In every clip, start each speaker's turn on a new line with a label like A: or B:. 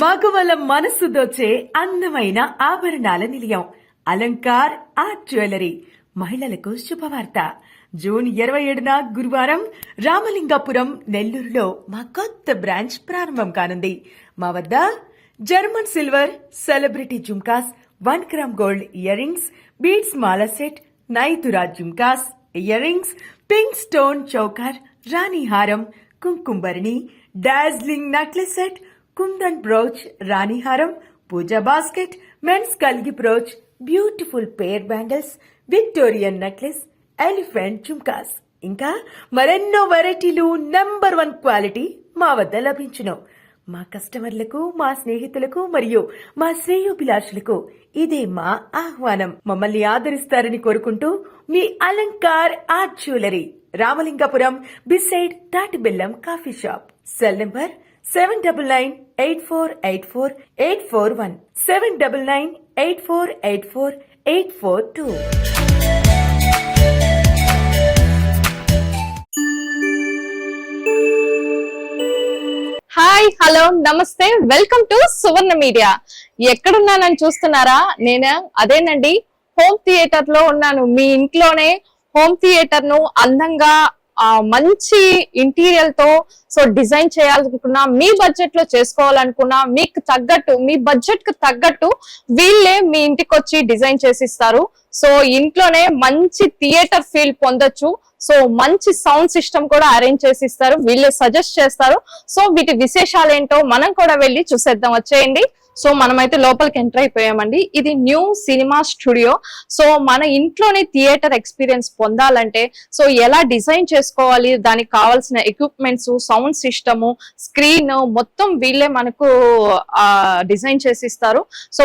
A: మగవల మనసు దోచే అందమైన ఆభరణాల నిలయం అలంకార్ ఆర్ట్ జ్యువెలరీ. మహిళలకు శుభవార్త. జూన్ 27న గురువారం రామలింగాపురం నెల్లూరులో మా కొత్త బ్రాంచ్ ప్రారంభం కానుంది. మా వద్ద German silver, celebrity jhumkas, 1 gram gold ear rings, beads మాల సెట్, నైతురా jhumkas, ear rings, pink stone choker, రాణి హారం, కుంకుమభరణి, dazzling necklace set, kundan brooch, రాణి హారం, పూజా బాస్కెట్, మెన్స్ కల్గి brooch, beautiful pair bangles, Victorian necklace, elephant jhumkas, ఇంకా మరెన్నో వెరైటీలు నంబర్ 1 క్వాలిటీ మా వద్ద లభించును. మా కస్టమర్లకు, మా స్నేహితులకు మరియు మా శ్రేయోభిలాషులకు ఇదే మా ఆహ్వానం. మమ్మల్ని ఆదరిస్తారని కోరుకుంటూ మీ Alankar art jewellery, Ramalingapuram beside తాటిబెల్లం coffee shop. Cell number 7998484841, 7998484842.
B: Hi, hello, నమస్తే, వెల్కమ్ టు సువర్ణ మీడియా. ఎక్కడున్నానని చూస్తున్నారా? నేను అదేనండి, హోమ్ థియేటర్ లో ఉన్నాను. మీ ఇంట్లోనే హోమ్ థియేటర్ ను అందంగా మంచి ఇంటీరియర్ తో డిజైన్ చేయాలనుకున్నా, మీ బడ్జెట్ లో చేసుకోవాలనుకున్నా, మీకు తగ్గట్టు, మీ బడ్జెట్ కు తగ్గట్టు వీళ్ళే మీ ఇంటికి వచ్చి డిజైన్ చేసిస్తారు. ఇంట్లోనే మంచి థియేటర్ ఫీల్ పొందొచ్చు. మంచి సౌండ్ సిస్టమ్ కూడా అరేంజ్ చేసి ఇస్తారు, వీళ్ళే సజెస్ట్ చేస్తారు. వీటి విశేషాలు ఏంటో మనం కూడా వెళ్ళి చూసేద్దాం, వచ్చేయండి. మనమైతే లోపలికి ఎంటర్ అయిపోయామండి. ఇది న్యూ సినిమా స్టూడియో. మన ఇంట్లోనే థియేటర్ ఎక్స్పీరియన్స్ పొందాలంటే ఎలా డిజైన్ చేసుకోవాలి, దానికి కావాల్సిన ఎక్విప్మెంట్స్, సౌండ్ సిస్టమ్, స్క్రీన్ మొత్తం వీళ్ళే మనకు డిజైన్ చేసి ఇస్తారు.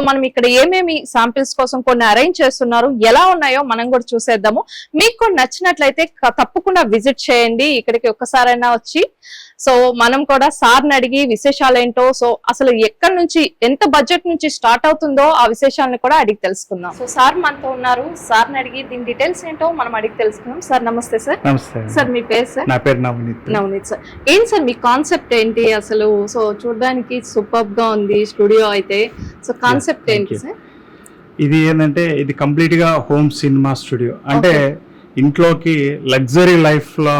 B: మనం ఇక్కడ ఏమేమి శాంపిల్స్ కోసం కొన్ని అరేంజ్ చేస్తున్నారు, ఎలా ఉన్నాయో మనం కూడా చూసేద్దాము. మీకు నచ్చినట్లయితే తప్పకుండా విజిట్ చేయండి ఇక్కడికి ఒక్కసారైనా వచ్చి. మనం కూడా సార్ని అడిగి విశేషాలు ఏంటో, అసలు ఎక్కడి నుంచి, ఎంత బడ్జెట్ నుంచి స్టార్ట్ అవుతుందో ఆ విశేషాలను కూడా అడిగి తెలుసుకుందాం. సార్ మనతో ఉన్నారు, సార్ని అడిగి దీని డీటెయిల్స్ ఏంటో మనం అడిగి తెలుసుకుందాం. సార్ నమస్తే. సార్
C: నమస్తే
B: సార్, మీ పేరు? సార్
C: నా పేరు నవనీత్
B: సార్. ఏంటి సార్ మీ కాన్సెప్ట్ ఏంటి అసలు? చూడడానికి సూపర్ గా ఉంది స్టూడియో అయితే. కాన్సెప్ట్ ఏంటి సార్?
C: ఇది ఏంటంటే, ఇది కంప్లీట్ గా హోమ్ సినిమా స్టూడియో. అంటే ఇంట్లోకి లగ్జరీ లైఫ్ లో,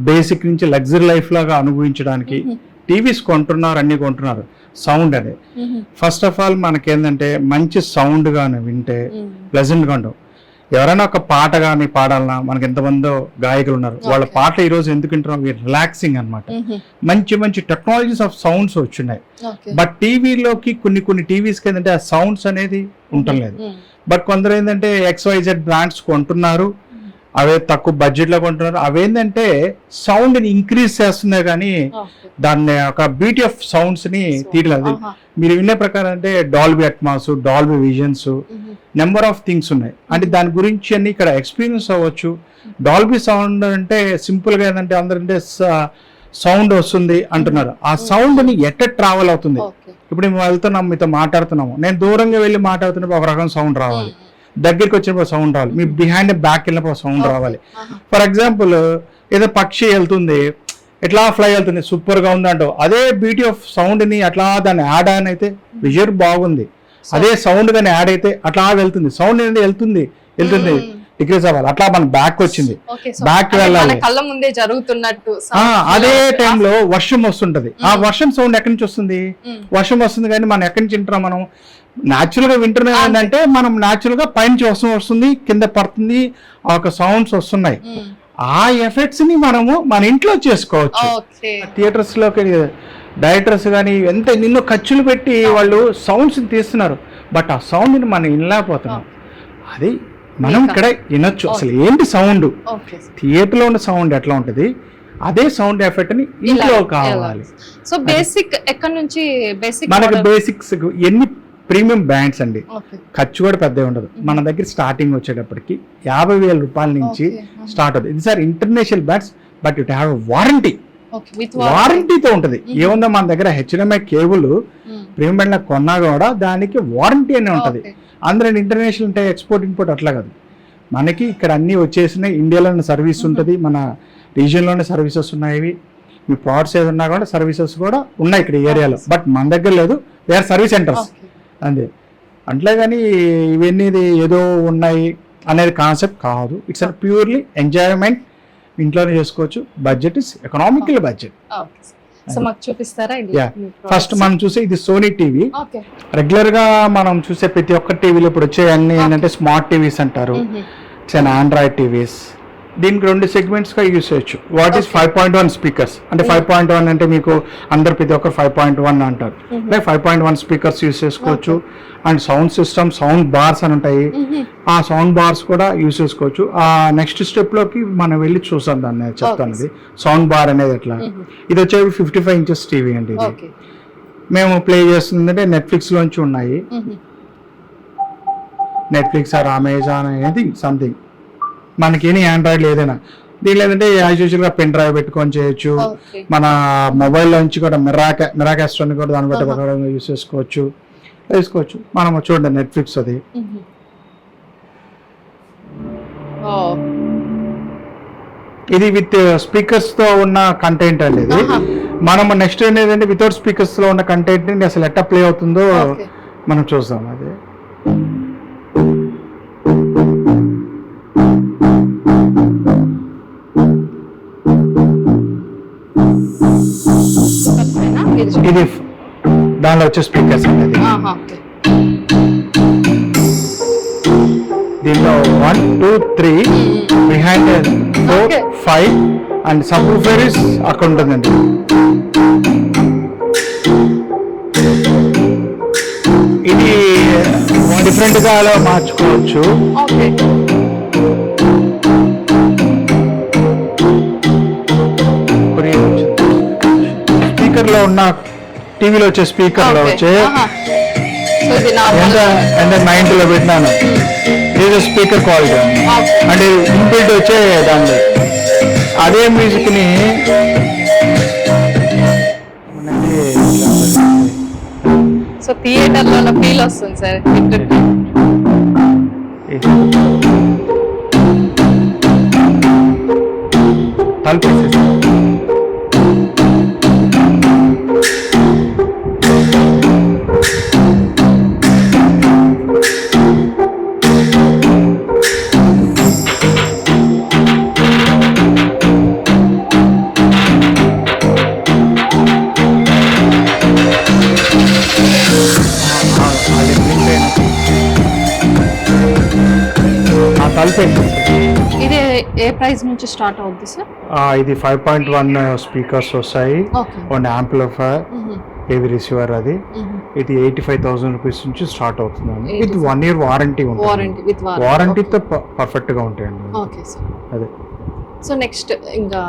C: బేసిక్ నుంచి లగ్జరీ లైఫ్ లాగా అనుభవించడానికి టీవీస్ కొంటున్నారు, అన్ని కొంటున్నారు. సౌండ్ అదే ఫస్ట్ ఆఫ్ ఆల్ మనకేంటంటే, మంచి సౌండ్ గాని వింటే ప్లెజెంట్ గా ఉండవు. ఎవరైనా ఒక పాట గాని పాడాలన్నా, మనకి ఎంతమందో గాయకులు ఉన్నారు, వాళ్ళ పాట ఈ రోజు ఎందుకు వింటున్నాం, రిలాక్సింగ్ అనమాట. మంచి మంచి టెక్నాలజీస్ ఆఫ్ సౌండ్స్ వచ్చినాయి. బట్ టీవీలోకి కొన్ని టీవీస్ కి ఏంటంటే ఆ సౌండ్స్ అనేది ఉండలేదు. బట్ కొందరు ఏంటంటే XYZ బ్రాండ్స్ కొంటున్నారు, అవే తక్కువ బడ్జెట్ లో కొంటున్నారు. అవేంటంటే సౌండ్ ని ఇంక్రీజ్ చేస్తున్నాయి, కానీ దాన్ని ఒక బ్యూటీ ఆఫ్ సౌండ్స్ ని తీయలేదు. మీరు వినే ప్రకారం అంటే Dolby Atmos, Dolby visions, number of things ఉన్నాయి. అంటే దాని గురించి అన్ని ఇక్కడ ఎక్స్పీరియన్స్ అవ్వచ్చు. డాల్బీ సౌండ్ అంటే సింపుల్ గా ఏంటంటే, అందరంటే సౌండ్ వస్తుంది అంటున్నారు. ఆ సౌండ్ ని ఎట్ట ట్రావెల్ అవుతుంది. ఇప్పుడు మేము వెళ్తున్నాం, మీతో మాట్లాడుతున్నాము, నేను దూరంగా వెళ్ళి మాట్లాడుతున్నప్పుడు ఒక రకం సౌండ్ రావాలి, దగ్గరికి వచ్చినప్పుడు సౌండ్ రావాలి, మీ బిహైండ్ బ్యాక్ వెళ్ళినప్పుడు సౌండ్ రావాలి. ఫర్ ఎగ్జాంపుల్, ఏదో పక్షి వెళ్తుంది, ఎట్లా ఫ్లై వెళ్తుంది, సూపర్ గా ఉంది అంటావు. అదే బ్యూటీ ఆఫ్ సౌండ్ ని అట్లా దాన్ని యాడ్ ఆన్ అయితే విజువల్ బాగుంది. అదే సౌండ్ గానీ యాడ్ అయితే అట్లా వెళ్తుంది. సౌండ్ అనేది వెళ్తుంది డిక్రీజ్ అవ్వాలి. అట్లా మన బ్యాక్ వచ్చింది, బ్యాక్ వెళ్ళాలి. అదే టైంలో వర్షం వస్తుంటది. ఆ వర్షం సౌండ్ ఎక్కడి నుంచి వస్తుంది? వర్షం వస్తుంది, కానీ మనం ఎక్కడి నుంచి వింటున్నాం? మనం న్యాచురల్ గా వింటున్నాం. ఏంటంటే మనం న్యాచురల్ గా పైనుంచి వర్షం వస్తుంది, కింద పడుతుంది, ఆ ఒక సౌండ్స్ వస్తున్నాయి. ఆ ఎఫెక్ట్స్ ని మనము మన ఇంట్లో చేసుకోవచ్చు. థియేటర్స్ లోకి డైరెక్టర్స్ కానీ నిన్ను ఖర్చులు పెట్టి వాళ్ళు సౌండ్స్ తీస్తున్నారు, బట్ ఆ సౌండ్ ని మనం వినలేకపోతున్నాం. అది మనం ఇక్కడ వినొచ్చు. అసలు ఏంటి సౌండ్, థియేటర్ లో ఉన్న సౌండ్ ఎట్లా ఉంటది, అదే సౌండ్ ఎఫెక్ట్ ని ఇంట్లో కావాలి. మనకి బేసిక్స్ ఎన్ని ప్రీమియం బ్యాండ్స్ అండి, ఖర్చు కూడా పెద్దగా ఉండదు. మన దగ్గర స్టార్టింగ్ వచ్చేటప్పటికి 50,000 రూపాయల నుంచి స్టార్ట్ అవుతుంది. ఇది sir international bands, but it have warranty. వారంటీతో ఉంటది. ఏముందో మన దగ్గర HDMI కేబుల్ ప్రీమియం బ్యాండ్ లా కొన్నా కూడా దానికి వారంటీ అనే ఉంటది. అందరూ ఇంటర్నేషనల్ ఉంటాయి, ఎక్స్పోర్ట్ ఇంపోర్ట్ అట్లా కాదు. మనకి ఇక్కడ అన్ని వచ్చేసినాయి. ఇండియాలోనే సర్వీస్ ఉంటుంది, మన రీజియన్లోనే సర్వీసెస్ ఉన్నాయి. మీ పార్ట్స్ ఏదన్నా కూడా సర్వీసెస్ కూడా ఉన్నాయి ఇక్కడ ఏరియాలో, బట్ మన దగ్గర లేదు, వేరే సర్వీస్ సెంటర్స్ అంతే. అట్లే కానీ ఇవన్నీ ఏదో ఉన్నాయి అనేది కాన్సెప్ట్ కాదు. ఇట్స్ అ ప్యూర్లీ ఎంజాయ్మెంట్, ఇంట్లోనే చేసుకోవచ్చు. Budget is economical budget.
B: So మాకు చూపిస్తారా?
C: ఫస్ట్ మనం చూసే ఇది సోనీ టీవీ. రెగ్యులర్ గా మనం చూసే ప్రతి ఒక్క టీవీలో ఇప్పుడు వచ్చే అన్ని ఏంటంటే స్మార్ట్ టీవీస్ అంటారు, ఆండ్రాయిడ్ టీవీస్. దీనికి 2 సెగ్మెంట్స్ గా యూస్ చేయొచ్చు. వాట్ ఈస్ 5.1 స్పీకర్స్ అంటే 5.1 అంటే మీకు అందరు ప్రతి ఒక్కరు 5.1 అంటారు. 5.1 స్పీకర్స్ యూస్ చేసుకోవచ్చు. And sound system, sound bars అని ఉంటాయి, ఆ సౌండ్ బార్స్ కూడా యూస్ చేసుకోవచ్చు. ఆ నెక్స్ట్ స్టెప్ లోకి మనం వెళ్ళి చూసాం దాన్ని చెప్తాను. ఇది సౌండ్ బార్ అనేది ఎట్లా. ఇది వచ్చేవి 55 ఇంచెస్ టీవీ అండి. ఇది మేము ప్లే చేస్తుందంటే నెట్ఫ్లిక్స్ లోంచి ఉన్నాయి. నెట్ఫ్లిక్స్ ఆర్ అమెజాన్ అనేది సంథింగ్, మనకి ఎనీ ఆండ్రాయిడ్ ఏదైనా. దీనిలో ఏంటంటే యాజ్ యూజువల్ గా పెన్ డ్రైవ్ పెట్టుకొని చేయొచ్చు. మన మొబైల్ నుంచి కూడా మిరాకాస్ట్ అని కూడా దాన్ని బట్టి యూస్ చేసుకోవచ్చు. మనం చూడండి నెట్ఫ్లిక్స్ అది. ఇది విత్ స్పీకర్స్ తో ఉన్న కంటెంట్ అండి. ఇది మనం నెక్స్ట్ ఏంటంటే వితౌట్ స్పీకర్స్ లో ఉన్న కంటెంట్ ని అసలు ఎట్లా ప్లే అవుతుందో మనం చూస్తాం. అది ఇది దానిలో వచ్చే స్పీకర్స్ అనేది. దీనిలో 1, 2, 3 బిహైండ్ 4, 5 అండ్ సబ్ వూఫర్స్ అక్కడ ఉంటుందండి. ఇది డిఫరెంట్ గా అలా మార్చుకోవచ్చు. స్పీకర్ లో ఉన్న టీవీలో వచ్చే స్పీకర్ లో వచ్చే ఎంత 90లో పెట్టినాను. ఇది స్పీకర్ క్వాలిటీ అంటే ఇన్బిల్ట్ వచ్చే దాన్ని. అదే మ్యూజిక్ ని
B: సో థియేటర్ లో ఫీల్ వస్తుంది సార్.
C: తలుపేసేసి
B: ఇది ఏ ప్రైస్ నుంచి స్టార్ట్ అవుద్ది సార్?
C: ఇది 5.1 స్పీకర్స్ వస్తాయి, 1 యాంప్లిఫైర్, హెవీ రిసీవర్. అది ఇది 85,000 రూపీస్ నుంచి స్టార్ట్ అవుతుంది. విత్ 1 year వారంటీ ఉంటుంది. వారంటీతో పర్ఫెక్ట్ గా ఉంటాయండి. అదే.
B: సో నెక్స్ట్ ఇంకా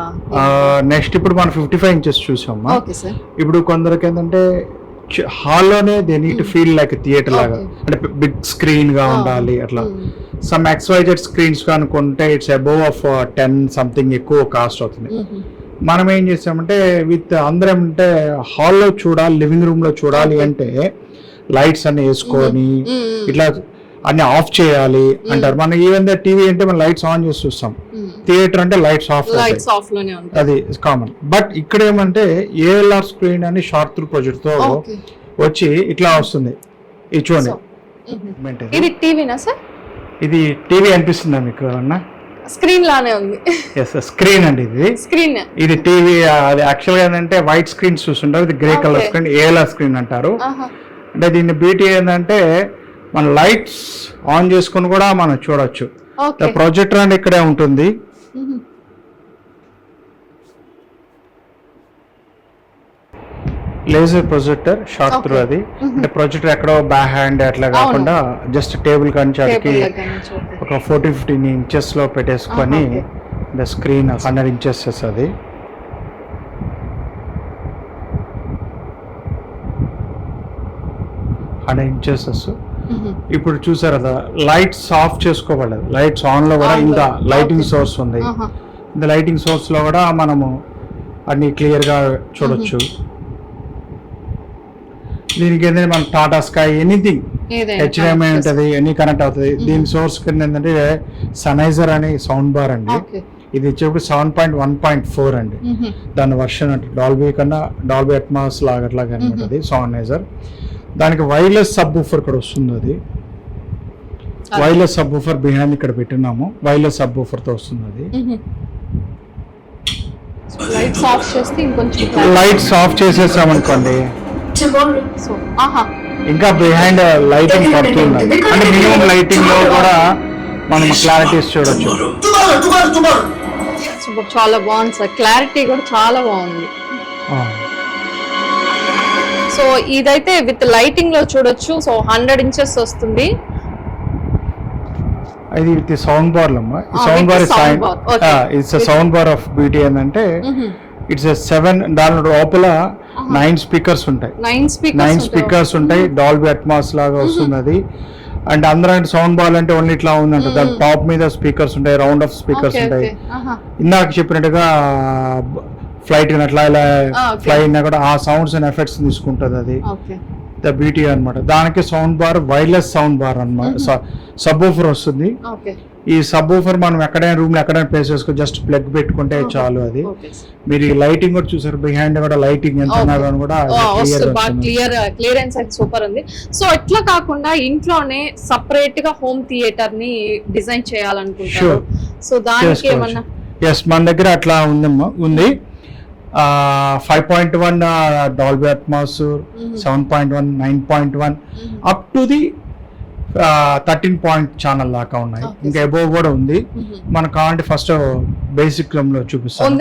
C: నెక్స్ట్ ఇప్పుడు మనం 55 ఇంచెస్ చూసామా. ఇప్పుడు కొందరికి ఏంటంటే హాల్లోనే they need to feel like theatre లాగా, అంటే బిగ్ స్క్రీన్ గా ఉండాలి అట్లా. సమ్ XYZ స్క్రీన్స్ అనుకుంటే ఇట్స్ అబోవ్ ఆఫ్ 10 సంథింగ్ ఎక్కువ కాస్ట్ అవుతుంది. మనం ఏం చేసామంటే విత్ అందరం అంటే హాల్లో చూడాలి, లివింగ్ రూమ్ లో చూడాలి అంటే లైట్స్ అన్ని వేసుకొని ఇట్లా అన్ని ఆఫ్ చేయాలి అంటారు. మనం ఈవెన్ టీవీ అంటే మనం లైట్స్ ఆన్ చేసి చూస్తాం, థియేటర్ అంటే లైట్స్ ఆఫ్, అది కామన్. బట్ ఇక్కడ ఏమంటే ALR స్క్రీన్ అని షార్ట్ త్రూ ప్రొజెక్ట్ తో వచ్చి ఇట్లా వస్తుంది. ఇది చూడండి.
B: ఇది టీవీనా సార్?
C: ఇది టీవీ అనిపిస్తుందా మీకు అన్న?
B: స్క్రీన్ లానే ఉంది.
C: స్క్రీన్ అండి ఇది.
B: స్క్రీన్
C: ఇది టీవీ. అది యాక్చువల్ గా ఏంటంటే వైట్ స్క్రీన్ చూస్తుంటారు, ఇది grey colour screen, ALR screen అంటారు. అంటే దీన్ని బ్యూటీ ఏంటంటే మన లైట్స్ ఆన్ చేసుకుని కూడా మనం చూడొచ్చు. ప్రొజెక్టర్ అని ఇక్కడే ఉంటుంది. Laser projector short through. అది అంటే ప్రొజెక్టర్ ఎక్కడో బ్యాక్ హ్యాండ్ అట్లా కాకుండా జస్ట్ టేబుల్ కంచాడికి ఒక 14-15 ఇంచెస్ లో పెట్టేసుకొని స్క్రీన్ 100 ఇంచెస్ అది. ఇప్పుడు చూసారు కదా లైట్స్ ఆఫ్ చేసుకోబడలేదు, లైట్స్ ఆన్ లో కూడా ఇంకా లైటింగ్ సోర్స్ ఉంది. இந்த లైటింగ్ సోర్స్ లో కూడా మనము అన్ని క్లియర్ గా చూడొచ్చు. దీనికి ఏంటంటే మన టాటా స్కై ఎనీథింగ్ HDMI ఉంటుంది, ఎనీ కనెక్ట్ అవుతుంది. దీని సోర్స్ కింద ఏంటంటే సనైజర్ అనే సౌండ్ బార్ అండి. ఇది వచ్చేప్పుడు 7.1.4 అండి. దాని వర్షన్ అంటే డాల్బీ కన్నా డాల్బీ అట్మాస్ లాగా అనమాట అది సౌండ్నైజర్. దానికి వైర్లెస్ సబ్ ఊఫర్ కూడా వస్తుంది. అది వైర్లెస్ సబ్ ఊఫర్ బిహైండ్ ఇక్కడ పెట్టినాము, వైర్లెస్ సబ్ ఊఫర్ తో వస్తుంది. అది
B: లైట్స్ ఆఫ్ చేస్తే ఇంకొంచెం
C: లైట్స్ ఆఫ్ చేసేసామనుకోండి ఇంకా బిహైండ్ లైటింగ్ పడుతుంది. అంటే మినిమం లైటింగ్ లో కూడా మనం క్లారిటీస్ చూడొచ్చు.
B: చాలా బాగుంది సార్, క్లారిటీ కూడా చాలా బాగుంది. సో ఇదైతే విత్ లైటింగ్ లో చూడొచ్చు. సో 100 inches వస్తుంది.
C: ఇది విత్ సౌండ్ బార్ అమ్మా. Sound bar it's sound bar of beauty ఏంటంటే ఇట్స్ 7 దాని లోపల 9 స్పీకర్స్ ఉంటాయి. 9 స్పీకర్స్ ఉంటాయి. డాల్బీ అట్మాస్ లాగా వస్తుంది అది. అండ్ అందరూ సౌండ్ బార్ అంటే ఓన్లీ ఇట్లా ఉందంట. దాని టాప్ మీద స్పీకర్స్ ఉంటాయి, రౌండ్ ఆఫ్ స్పీకర్స్ ఉంటాయి. ఇందాక చెప్పినట్టుగా ఫ్లైట్ అట్లా ఇలా ఫ్లై అయినా కూడా ఆ సౌండ్స్ అండ్ ఎఫెక్ట్స్ తీసుకుంటుంది అది. ద బ్యూటీ అనమాట. దానికి sound bar wireless sound bar అనమాట. సబ్ ఊఫర్ వస్తుంది. ఈ సబ్ ఊఫర్ మనం ఎక్కడైనా రూమ్ లో ఎక్కడైనా ప్లేస్ చేసుకో, జస్ట్ ప్లగ్ పెట్టుకుంటే చాలు. అది మీరు ఈ లైటింగ్ కూడా చూసారు, బిహైండ్ కూడా లైటింగ్ ఎంత కూడా
B: క్లియరెన్స్ అయితే సూపర్ ఉంది. సో ఎట్లా కాకుండా ఇంట్లోనే సపరేట్ గా హోమ్ థియేటర్ ని డిజైన్ చేయాలనుకుంటారు. సో దానికి ఏమన్నా
C: మన దగ్గర అట్లా ఉంది. 5.1 Dolby Atmos, 7.1, 9.1 up to the 13 point channel దాకా ఉన్నాయి. ఇంకా అబోవ్ కూడా ఉంది. మనకు కావాలంటే ఫస్ట్ బేసిక్ రూమ్ లో చూపిస్తాను.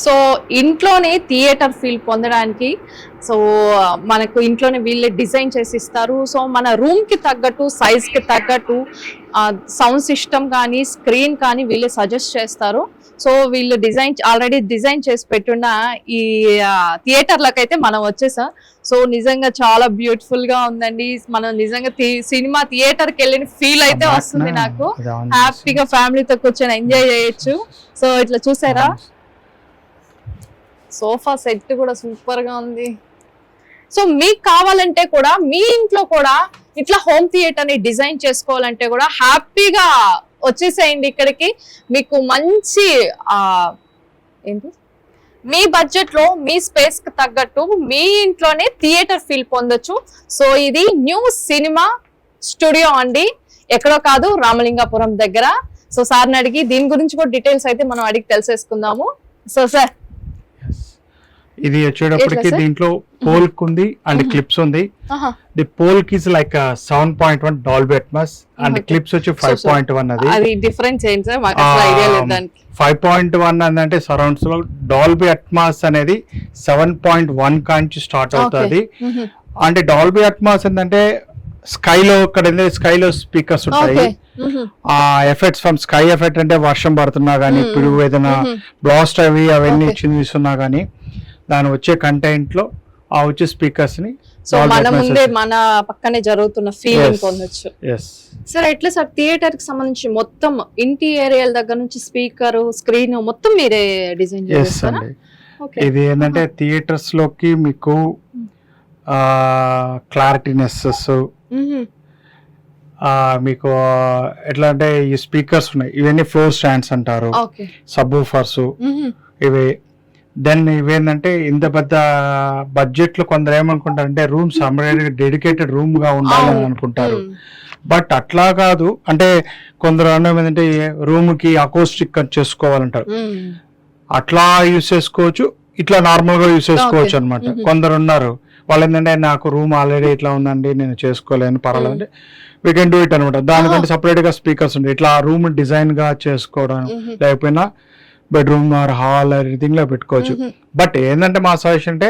B: సో ఇంట్లోనే థియేటర్ ఫీల్ పొందడానికి సో మనకు ఇంట్లోనే వీళ్ళే డిజైన్ చేసి ఇస్తారు. సో మన రూమ్ కి తగ్గట్టు, సైజ్ కి తగ్గట్టు సౌండ్ సిస్టమ్ కానీ స్క్రీన్ కానీ వీళ్ళే సజెస్ట్ చేస్తారు. సో వీళ్ళు ఆల్రెడీ డిజైన్ చేసి పెట్టున్న ఈ థియేటర్లకైతే మనం వచ్చేసాం. సో నిజంగా చాలా బ్యూటిఫుల్ గా ఉందండి. మనం నిజంగా సినిమా థియేటర్ కి వెళ్ళిన ఫీల్ అయితే వస్తుంది నాకు. హ్యాపీగా ఫ్యామిలీతో కూర్చొని ఎంజాయ్ చేయొచ్చు. సో ఇట్లా చూసారా, సోఫా సెట్ కూడా సూపర్ గా ఉంది. సో మీకు కావాలంటే కూడా మీ ఇంట్లో కూడా ఇట్లా హోమ్ థియేటర్ ని డిజైన్ చేసుకోవాలంటే కూడా హ్యాపీగా వచ్చేసేయండి ఇక్కడికి. మీకు మంచి ఏంటి మీ బడ్జెట్ లో మీ స్పేస్ కి తగ్గట్టు మీ ఇంట్లోనే థియేటర్ ఫీల్ పొందొచ్చు. సో ఇది న్యూ సినిమా స్టూడియో అండి, ఎక్కడో కాదు రామలింగాపురం దగ్గర. సో సార్ని అడిగి దీని గురించి కూడా డీటెయిల్స్ అయితే మనం అడిగి తెలిసేసుకుందాము. సో సార్
C: ఇది వచ్చేటప్పటికి దీంట్లో పోల్ ఉంది అండ్ క్లిప్స్ ఉంది. ది పోల్ కిస్ like 7.1 Dolby Atmos and clips వచ్చి 5.1.
B: అది డిఫరెన్స్ ఏంటి సార్? మాకు అసలు ఐడియా లేదు దానికి.
C: 5.1 అంటే సరౌండ్స్ లో, డాల్బీ అట్మాస్ అనేది 7.1 కాంచి స్టార్ట్ అవుతుంది. అంటే డాల్బీ అట్మాస్ ఏంటంటే స్కైలో స్కైలో స్పీకర్స్ ఉంటాయి. ఆ ఎఫెక్ట్స్ ఫ్రమ్ స్కై ఎఫెక్ట్ అంటే వర్షం పడుతున్నా గానీ, పిడుగు ఏదైనా బ్లాస్ట్ అవన్నీ చిన్న గానీ దాని వచ్చే కంటెంట్ లో ఆ వచ్చే స్పీకర్స్ ని
B: సో మన ముందే మన పక్కనే జరుగుతున్న ఫీలింగ్ పొందొచ్చు. సార్ ఎట్లా సార్ థియేటర్ కి సంబంధించి మొత్తం ఇంటీరియర్ దగ్గర నుంచి స్పీకర్, స్క్రీన్ మొత్తం మీరే డిజైన్ చేస్తారా?
C: ఇది ఏంటంటే థియేటర్స్ లోకి మీకు క్లారిటీనెస్ మీకు ఎట్లా అంటే ఈ స్పీకర్స్ ఉన్నాయి, ఇవన్నీ ఫ్లోర్ స్టాండ్స్ అంటారు, సబ్ ఊఫర్స్ ఇవి. దెన్ ఇవేంటంటే ఇంత పెద్ద బడ్జెట్ లో కొందరు ఏమనుకుంటారంటే రూమ్ సపరేట్ డెడికేటెడ్ రూమ్ గా ఉండాలని అనుకుంటారు. బట్ అట్లా కాదు. అంటే కొందరు అన్నం ఏంటంటే రూమ్ కి అకోస్టిక్ చేసుకోవాలంటారు. అట్లా యూజ్ చేసుకోవచ్చు, ఇట్లా నార్మల్ గా యూజ్ చేసుకోవచ్చు అనమాట. కొందరు ఉన్నారు వాళ్ళు ఏంటంటే నాకు రూమ్ ఆల్రెడీ ఇట్లా ఉందండి, నేను చేసుకోలేను, పర్వాలేదు అంటే వీ కెన్ డూ ఇట్ అనమాట. దానికంటే సపరేట్ గా స్పీకర్స్ ఉంటాయి. ఇట్లా రూమ్ డిజైన్ గా చేసుకోవడం, లేకపోయినా బెడ్రూమ్ ఆర్ హాల్ ఎవ్రీథింగ్ లో పెట్టుకోవచ్చు. బట్ ఏంటంటే మా సజెషన్ అంటే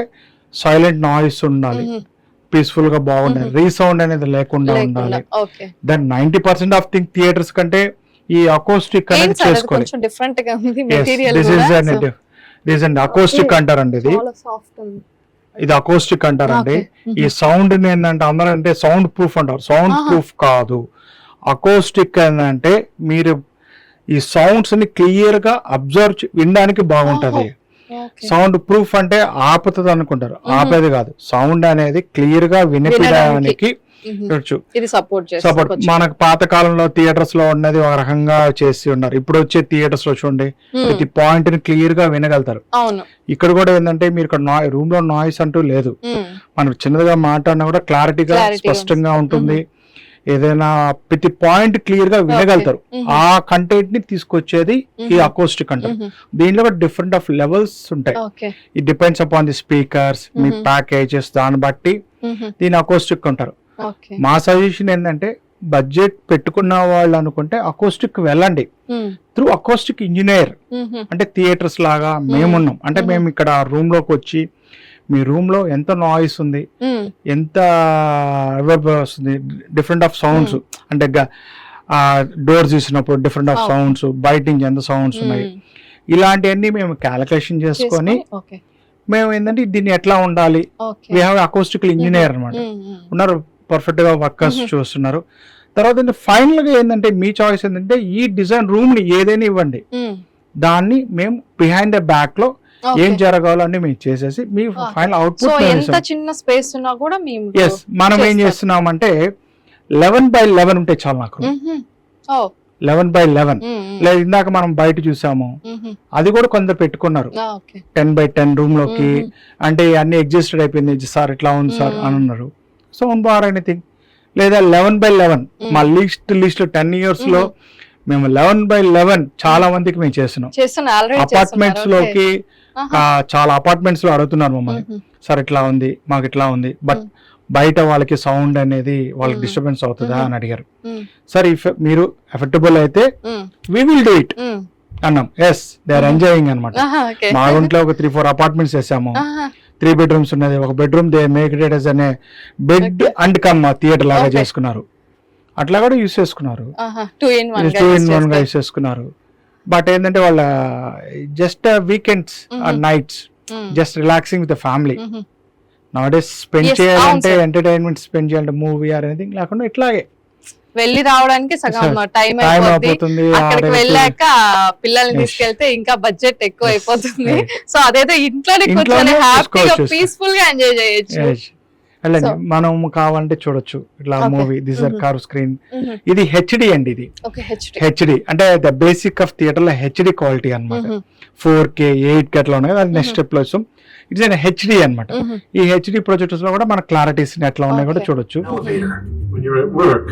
C: సైలెంట్ నాయిస్ ఉండాలి, పీస్ఫుల్ గా బాగుండాలి, రీసౌండ్ అనేది లేకుండా ఉండాలి. దెన్ 90% ఆఫ్ థింక్ థియేటర్స్ కంటే ఈ అకోస్టిక్ అనేది చేసుకోవాలి. అకోస్టిక్ అంటారండి, ఇది అకోస్టిక్ అంటారండి. ఈ సౌండ్ ఏంటంటే అందరూ అంటే సౌండ్ ప్రూఫ్ అంటారు. సౌండ్ ప్రూఫ్ కాదు, అకోస్టిక్ ఏంటంటే మీరు ఈ సౌండ్స్ ని క్లియర్ గా అబ్జర్వ్ వినడానికి బాగుంటది.
B: Okay.
C: సౌండ్ ప్రూఫ్ అంటే ఆపుతుంది అనుకుంటారు, ఆపేది కాదు. సౌండ్ అనేది క్లియర్ గా వినిపించడానికి
B: ఇది సపోర్ట్
C: మనకు పాత కాలంలో థియేటర్స్ లో ఉన్నది ఒక రకంగా చేసి ఉన్నారు. ఇప్పుడు వచ్చే థియేటర్స్ లో చూడండి ప్రతి పాయింట్ ని క్లియర్ గా వినగలుగుతారు.
B: అవును.
C: ఇక్కడ కూడా ఏంటంటే మీరు ఇక్కడ రూమ్ లో నాయిస్ అంటూ లేదు. మనం చిన్నదిగా మాట్లాడినా కూడా క్లారిటీగా స్పష్టంగా ఉంటుంది. ఏదైనా ప్రతి పాయింట్ క్లియర్ గా వినగలుగుతారు. ఆ కంటెంట్ ని తీసుకొచ్చేది ఈ అకోస్టిక్ అంటారు. దీనిలో డిఫరెంట్ ఆఫ్ లెవెల్స్ ఉంటాయి. It depends upon the speakers, me packages, దాన్ని బట్టి దీని అకోస్టిక్ అంటారు. మా సజెషన్ ఏంటంటే బడ్జెట్ పెట్టుకున్న వాళ్ళు అనుకుంటే అకోస్టిక్ వెళ్ళండి. త్రూ అకోస్టిక్ ఇంజనీర్ అంటే థియేటర్స్ లాగా మేమున్నాం. అంటే మేము ఇక్కడ రూమ్ లోకి వచ్చి మీ రూమ్ లో ఎంత నాయిస్ ఉంది, ఎంత వస్తుంది, డిఫరెంట్ ఆఫ్ సౌండ్స్ అంటే డోర్స్ తీసినప్పుడు డిఫరెంట్ ఆఫ్ సౌండ్స్, బయట నుంచి ఎంత సౌండ్స్ ఉన్నాయి, ఇలాంటివన్నీ మేము క్యాలిక్యులేషన్ చేసుకొని మేము ఏంటంటే దీన్ని ఎట్లా ఉండాలి. వీ హ్యావ్ అకోస్టికల్ ఇంజనీర్ అనమాట ఉన్నారు, పర్ఫెక్ట్ గా వర్కర్స్ చూస్తున్నారు. తర్వాత ఫైనల్ గా ఏంటంటే మీ చాయిస్ ఏంటంటే ఈ డిజైన్ రూమ్ ని ఏదైనా ఇవ్వండి, దాన్ని మేము బిహైండ్ ద బ్యాక్ లో ఏం జరగాలో అని మేము చేసేసి మీ ఫైనల్ అవుట్పుట్
B: ఎంత చిన్న స్పేస్ ఉన్నా కూడా
C: మనం ఏం చేస్తున్నామంటే 11x11 ఉంటే చాలు నాకు. 11x11 లేదు ఇందాక మనం బయట చూసాము, అది కూడా కొందరు పెట్టుకున్నారు 10x10 రూమ్ లోకి. అంటే అన్ని ఎగ్జిస్టెడ్ అయిపోయింది సార్, ఇట్లా ఉంది సార్ అని అన్నారు. సౌండ్ బార్ ఎనీథింగ్ లేదా 11x11 మా లిస్ట్ 10 years లో మేము 11x11 చాలా మందికి మేము చేస్తున్నాం. అపార్ట్మెంట్స్ లోకి చాలా అపార్ట్మెంట్స్ లో అడుగుతున్నారు మమ్మల్ని, సార్ ఇట్లా ఉంది మాకు ఇట్లా ఉంది, బట్ బయట వాళ్ళకి సౌండ్ అనేది వాళ్ళకి డిస్టర్బెన్స్ అవుతుందా అని అడిగారు. సార్ ఇఫ్ మీరు ఎఫెక్టబుల్ అయితే వి విల్ డూ ఇట్ అన్నాం. ఎస్ దే ఆర్ ఎంజాయింగ్ అనమాట. మా ఇంట్లో ఒక 3-4 అపార్ట్మెంట్స్ వేసాము. 3 bedrooms ఉన్నది, ఒక bedroom they make it as అనే బెడ్ అండ్ కమ్ థియేటర్ లాగా చేసుకున్నారు. అట్లా కూడా యూస్ చేసుకున్నారు, 2-in-1 గా యూస్ చేసుకున్నారు. బట్ ఏంటంటే వాళ్ళ just weekends or nights just relaxing with the family. Nowadays spend చేయాలంటే ఎంటర్టైన్మెంట్ స్పెండ్ చేయాలంటే మూవీ ఆర్ ఎనీథింగ్ లేకుండా ఇట్లాగే
B: వెళ్ళి రావడానికి సగం టైం అయిపోతుంది. అక్కడికి వెళ్ళాక పిల్లల్ని తీసుకెళ్తే ఇంకా బడ్జెట్ ఎక్కువ అయిపోతుంది. సో అదేదో ఇంట్లోనే కూర్చొని హ్యాపీగా పీస్ఫుల్ గా ఎంజాయ్ చేయొచ్చు.
C: అలాగే మనం కావాలంటే చూడొచ్చు ఇట్లా movie. This are curve screen. ఇది హెచ్డి అండి. ఇది హెచ్డి అంటే ద బేసిక్ ఆఫ్ థియేటర్ లో హెచ్డి క్వాలిటీ అనమాట. 4K 8K అట్లా ఉన్నాయి, అది నెక్స్ట్ స్టెప్ లో వస్తాం. ఇట్స్ అన్ హెచ్డి అనమాట. ఈ హెచ్డి ప్రొజెక్టర్స్ లో కూడా మన క్లారిటీస్ ఎట్లా ఉన్నాయి కూడా చూడొచ్చు.
D: When you're at work,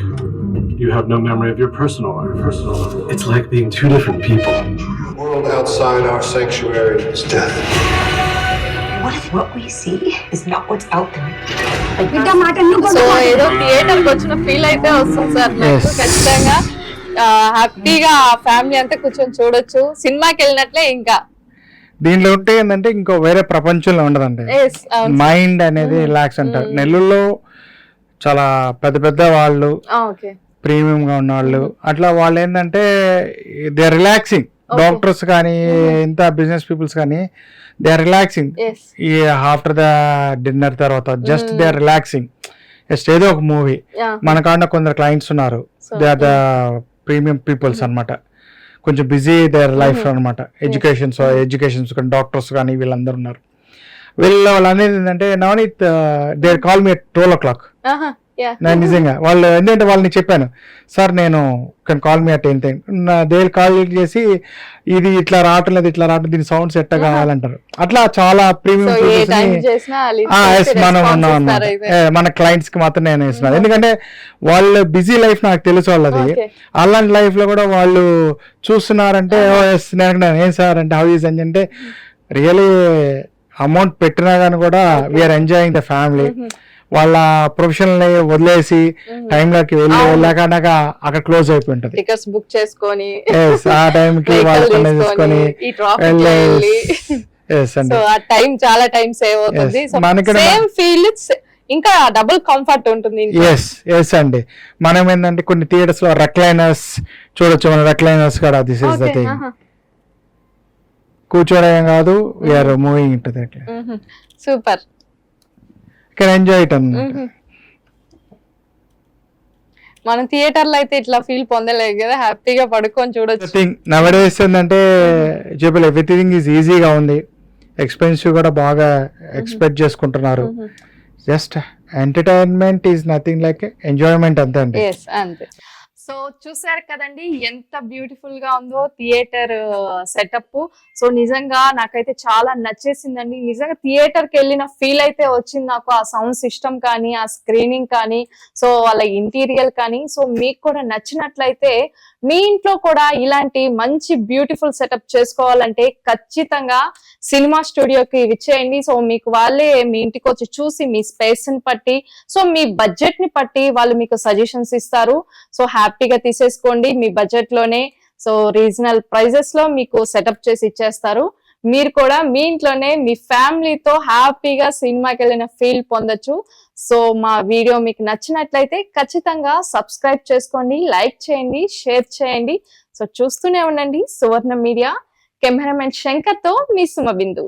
D: you have no memory of your personal life. It's like being two different people.
E: The world outside our sanctuary is death.
F: What if what we see is not what's out there?
B: So ఏదో theatre కి వచ్చిన feel అయితే వస్తుంది sir నాకు. ఖచ్చితంగా హ్యాపీగా family అంతా కూర్చొని చూడొచ్చు, సినిమాకి వెళ్ళినట్లే. ఇంకా
C: దీనిలో ఉంటే ఏంటంటే ఇంకో వేరే ప్రపంచంలో ఉండదండి. మైండ్ అనేది రిలాక్స్ అంటారు. నెల్లూరులో చాలా పెద్ద పెద్ద వాళ్ళు, ప్రీమియం గా ఉన్న వాళ్ళు, అట్లా వాళ్ళు ఏంటంటే దే ఆర్ రిలాక్సింగ్. డాక్టర్స్ కానీ ఇంత బిజినెస్ పీపుల్స్ కానీ దే ఆర్ రిలాక్సింగ్. ఈ ఆఫ్టర్ ద డిన్నర్ తర్వాత just they are relaxing. Just ఏదో ఒక మూవీ. మన కాడ కొందరు క్లయింట్స్ ఉన్నారు, they are the premium peoples అనమాట. కొంచెం బిజీ దేర్ లైఫ్ అనమాట. ఎడ్యుకేషన్స్ కానీ డాక్టర్స్ కానీ వీళ్ళందరూ ఉన్నారు. వాళ్ళు అనేది ఏంటంటే Navneet they call me 12 o'clock. నేను నిజంగా వాళ్ళు ఎందుకంటే వాళ్ళని చెప్పాను, సార్ నేను can call me at anything. They call చేసి ఇది ఇట్లా రావటం లేదు, ఇట్లా రావటం, దీని సౌండ్స్ ఎట్ట కావాలంటారు. అట్లా చాలా ప్రీమియం మనం ఉన్నాం అన్నమాట. మన క్లయింట్స్ కి మాత్రం నేను ఇస్తున్నాను. ఎందుకంటే వాళ్ళ బిజీ లైఫ్ నాకు తెలుసు వాళ్ళది. అలాంటి లైఫ్ లో కూడా వాళ్ళు చూస్తున్నారంటే ఏం సార్ అంటే హౌ ఈజ్ అంటే రియలీ అమౌంట్ పెట్టినా కానీ కూడా వీఆర్ ఎంజాయింగ్ ద ఫ్యామిలీ. వాళ్ళ ప్రొఫెషనల్ వదిలేసి టైంలోకి వెళ్ళాక అక్కడ క్లోజ్ అయిపోయి ఉంటది.
B: టికెట్స్ బుక్ చేసుకొని
C: ఆ టైం కి వాళ్ళు తీసుకొని
B: టైం చాలా టైం సేవ్ అవుతుంది. సేమ్ ఫీల్ ఇంకా డబుల్ కంఫర్ట్ ఉంటుంది.
C: ఎస్ అండి. మనం ఏంటంటే కొన్ని థియేటర్స్ లో రెక్లైనర్స్ చూడొచ్చు. మన రెక్లైనర్స్ కూడా దిస్ ఇస్ ద థింగ్. కూర్చోవడం కాదు, వీఆర్ మూవింగ్ ఉంటుంది. అట్లా
B: సూపర్.
C: కెన్ ఎంజాయ్ ఇట్ అన్నమాట.
B: మనం థియేటర్ లో అయితే ఇట్లా ఫీల్ పొందలేదు కదా, హ్యాపీగా పడుకొని చూడొచ్చు.
C: నవడేస్ ఏంటంటే చెప్పలే ఎవ్రీథింగ్ ఈజ్ ఈజీగా ఉంది.
G: ఎక్స్పెన్సివ్ కూడా బాగా ఎక్స్పెక్ట్ చేసుకుంటున్నారు. Just entertainment is nothing like enjoyment అంతే అండి.
B: ఎస్ అంతే. సో చూసారు కదండి ఎంత బ్యూటిఫుల్ గా ఉందో థియేటర్ సెటప్. సో నిజంగా నాకైతే చాలా నచ్చేసిందండి. నిజంగా థియేటర్ కి వెళ్ళిన ఫీల్ అయితే వచ్చింది నాకు. ఆ సౌండ్ సిస్టమ్ కానీ, ఆ స్క్రీనింగ్ కానీ, సో వాళ్ళ ఇంటీరియర్ కానీ. సో మీకు కూడా నచ్చినట్లయితే మీ ఇంట్లో కూడా ఇలాంటి మంచి బ్యూటిఫుల్ సెటప్ చేసుకోవాలంటే ఖచ్చితంగా సినిమా స్టూడియోకి విచ్చేయండి. సో మీకు వాళ్ళే మీ ఇంటికి వచ్చి చూసి మీ స్పేస్ ని బట్టి, సో మీ బడ్జెట్ ని బట్టి వాళ్ళు మీకు సజెషన్స్ ఇస్తారు. సో హ్యాపీగా తీసేసుకోండి మీ బడ్జెట్ లోనే. సో రీజనల్ ప్రైజెస్ లో మీకు సెటప్ చేసి ఇచ్చేస్తారు. మీరు కూడా మీ ఇంట్లోనే మీ ఫ్యామిలీతో హ్యాపీగా సినిమాకి వెళ్ళిన ఫీల్ పొందొచ్చు. సో మా వీడియో మీకు నచ్చినట్లయితే ఖచ్చితంగా సబ్స్క్రైబ్ చేసుకోండి, లైక్ చేయండి, షేర్ చేయండి. సో చూస్తూనే ఉండండి సువర్ణ మీడియా. కెమెరామెన్ శంకర్ తో మీ సుమ బిందు.